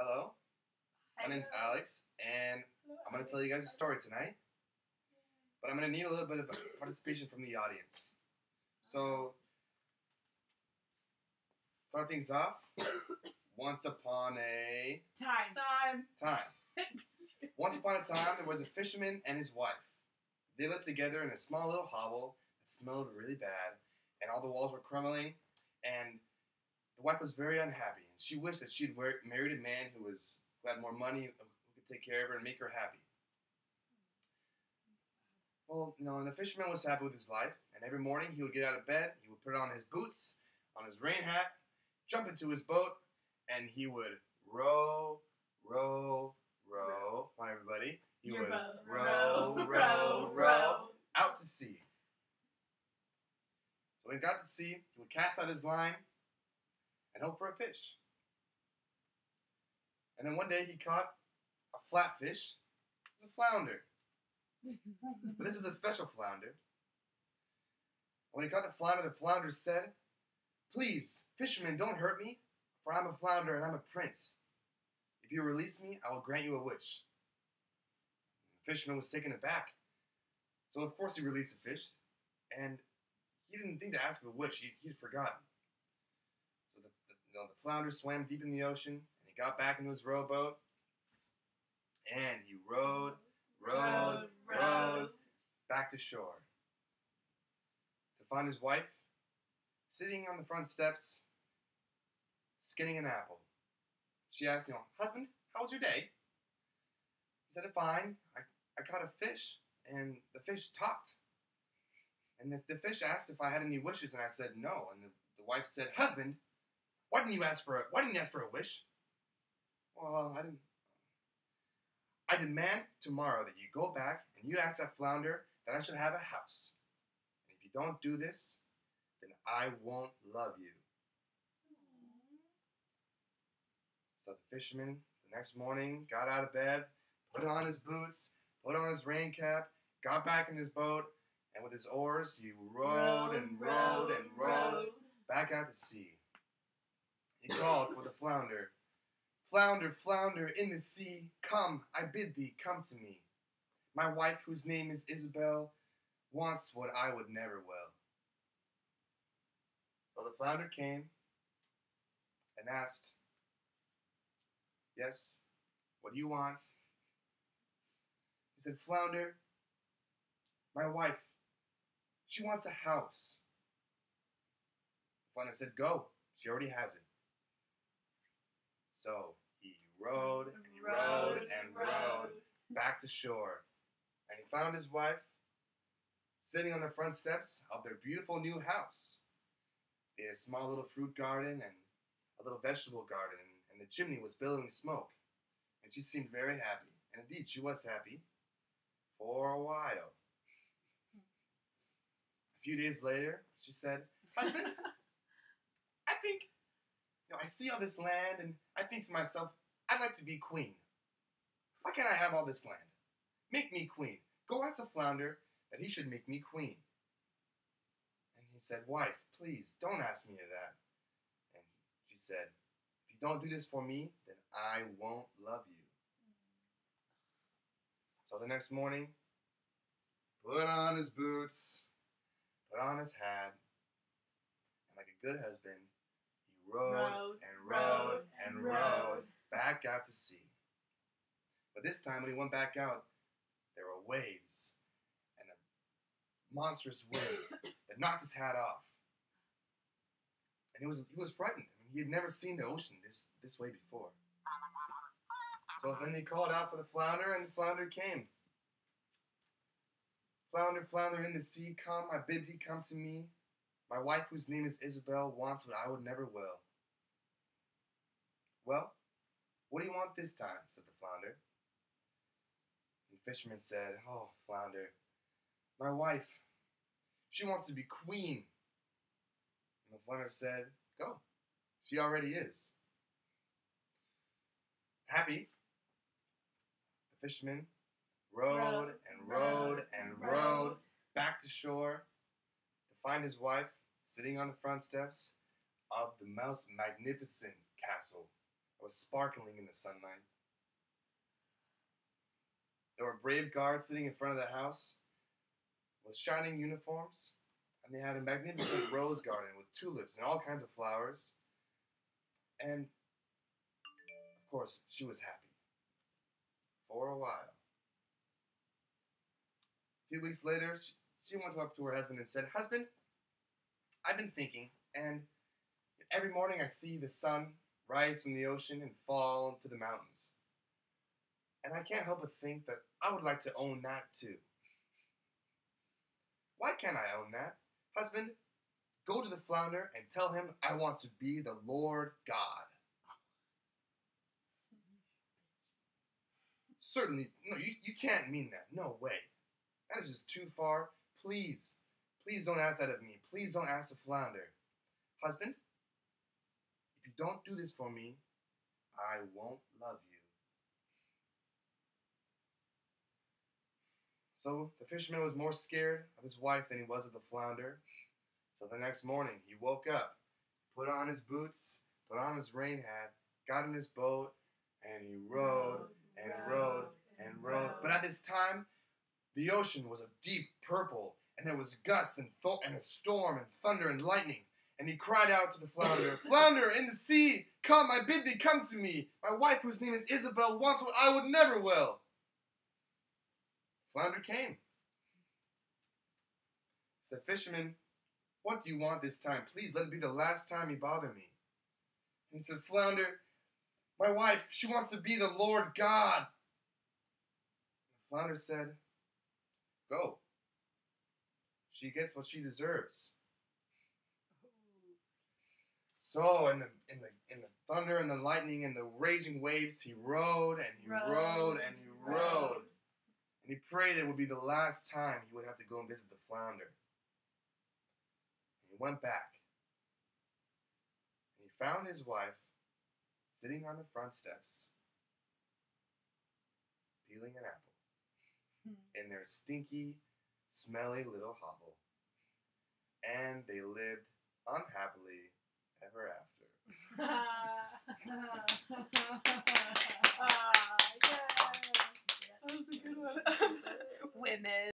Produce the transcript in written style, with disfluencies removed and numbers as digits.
Hello, my name's Alex, and I'm going to tell you guys a story tonight. But I'm going to need a little bit of participation from the audience. So, start things off. Once upon a time. Once upon a time, there was a fisherman and his wife. They lived together in a small little hovel that smelled really bad, and all the walls were crumbling, and the wife was very unhappy, and she wished that she'd married a man who had more money, who could take care of her and make her happy. Well, and the fisherman was happy with his life, and every morning he would get out of bed, he would put on his boots, on his rain hat, jump into his boat, and he would row, row, row. Come on, everybody. He would row, row, row out to sea. So when he got to sea, he would cast out his line and hope for a fish. And then one day he caught a flatfish. It was a flounder. But this was a special flounder. When he caught the flounder said, "Please, fisherman, don't hurt me, for I'm a flounder and I'm a prince. If you release me, I will grant you a wish." The fisherman was taken aback. So of course he released the fish, and he didn't think to ask for a wish. He'd forgotten. So the flounder swam deep in the ocean, and he got back into his rowboat, and he rowed back to shore to find his wife sitting on the front steps, skinning an apple. She asked, "Husband, how was your day?" He said, "Fine. I caught a fish, and the fish talked. And the fish asked if I had any wishes, and I said no. And the wife said, 'Husband, why didn't you ask for a wish?' 'Well, I didn't. I demand tomorrow that you go back and you ask that flounder that I should have a house. And if you don't do this, then I won't love you.'" So the fisherman, the next morning, got out of bed, put on his boots, put on his rain cap, got back in his boat, and with his oars, he rowed back out to sea. He called for the flounder. "Flounder, flounder in the sea, come, I bid thee, come to me. My wife, whose name is Isabel, wants what I would never will." So the flounder came and asked, "Yes, what do you want?" He said, "Flounder, my wife, she wants a house." The flounder said, "Go, she already has it." So he rowed back to shore, and he found his wife sitting on the front steps of their beautiful new house. They had a small little fruit garden and a little vegetable garden, and the chimney was billowing smoke, and she seemed very happy, and indeed she was happy for a while. A few days later, she said, "Husband, I think, I see all this land, and I think to myself, I'd like to be queen. Why can't I have all this land? Make me queen. Go ask the flounder that he should make me queen." And he said, "Wife, please, don't ask me that." And she said, "If you don't do this for me, then I won't love you." So the next morning, put on his boots, put on his hat, and like a good husband, he rowed back out to sea. But this time, when he went back out, there were waves and a monstrous wind that knocked his hat off. And he was frightened. He had never seen the ocean this way before. So then he called out for the flounder, and the flounder came. "Flounder, flounder in the sea, come, I bid thee come to me. My wife, whose name is Isabel, wants what I would never will." "Well, what do you want this time?" said the flounder. And the fisherman said, "Oh, flounder, my wife, she wants to be queen." And the flounder said, "Go, she already is." Happy, the fisherman rowed back to shore to find his wife sitting on the front steps of the most magnificent castle that was sparkling in the sunlight. There were brave guards sitting in front of the house with shining uniforms, and they had a magnificent rose garden with tulips and all kinds of flowers. And, of course, she was happy. For a while. A few weeks later, she went up to her husband and said, "Husband, I've been thinking, and every morning I see the sun rise from the ocean and fall into the mountains. And I can't help but think that I would like to own that too. Why can't I own that? Husband, go to the flounder and tell him I want to be the Lord God." "Certainly, no, you can't mean that. No way. That is just too far. Please don't ask that of me. Please don't ask the flounder. Husband, if you don't do this for me, I won't love you." So the fisherman was more scared of his wife than he was of the flounder. So the next morning he woke up, put on his boots, put on his rain hat, got in his boat, and he rowed and rowed and rowed. But at this time, the ocean was a deep purple, and there was gusts and a storm and thunder and lightning. And he cried out to the flounder, "Flounder, in the sea, come, I bid thee come to me. My wife, whose name is Isabel, wants what I would never will." Flounder came. Said, "Fisherman, what do you want this time? Please let it be the last time you bother me." And he said, "Flounder, my wife, she wants to be the Lord God." The flounder said, "Go. She gets what she deserves." So in the thunder and the lightning and the raging waves, he rowed and he rowed and he rowed. And he prayed it would be the last time he would have to go and visit the flounder. And he went back. And he found his wife sitting on the front steps, peeling an apple in their stinky, smelly little hovel. And they lived unhappily ever after. Yeah. That was a good one. Women.